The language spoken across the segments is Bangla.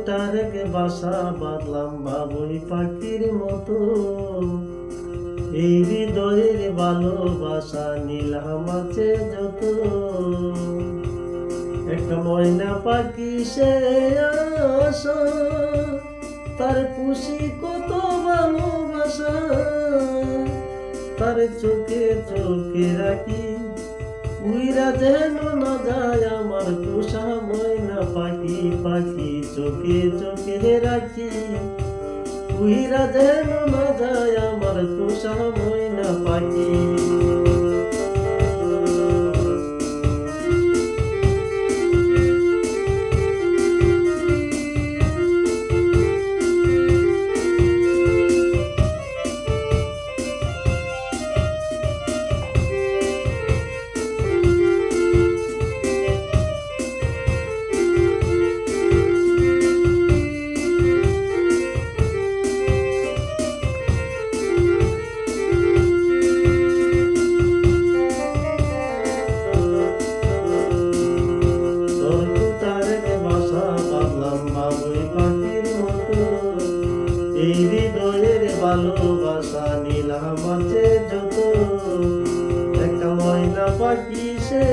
তার বাসা বাঁধলাম বাবুই পাখির মতো, এই হৃদয়ের ভালোবাসা নিলাম আছে যত। একটা ময়না পাখি সে আশা, তার পুষি কত ভালোবাসা, তার চোখে চোখে রাখি, উইরা যেন না যায় আমার পোষা ময়না পাখি। পাখি চোখে চোখে রাখি, উইরা যেন না যায় আমার পোষা ময়না পাখি। এই হৃদয়ের ভালোবাসা নিলাম আছে যত, একটা ময়না পাখি সে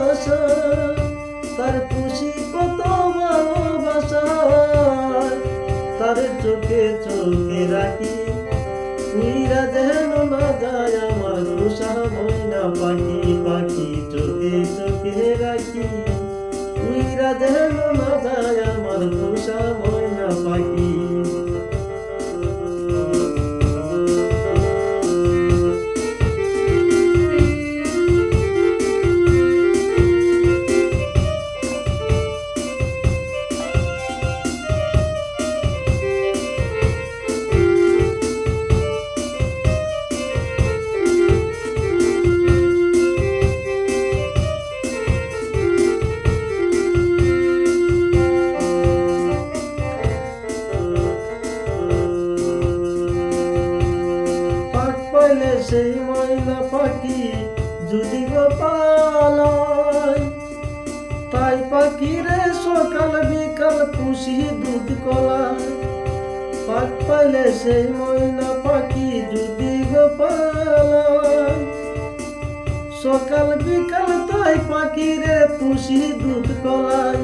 আশা, তার খুশি কত ভালোবাসা, তার চোখে চোখে রাখি, উইরা যেন না যায় আমার পোষা ময়না পাখি। পাখি চোখে চোখে রাখি, উইরা যেন না যায় আমার পোষা ময়না পাখি। সেই ময়না পাখি যদি গো পালায়, তাই পাখিরে সকাল বিকাল পুষি দুধ কলায়। পাক পাইলে সেই ময়না পাখি যদি গো পালায়, সকাল বিকাল তাই পাখিরে পুষি দুধ কলায়।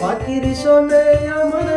পাখির সনে আমার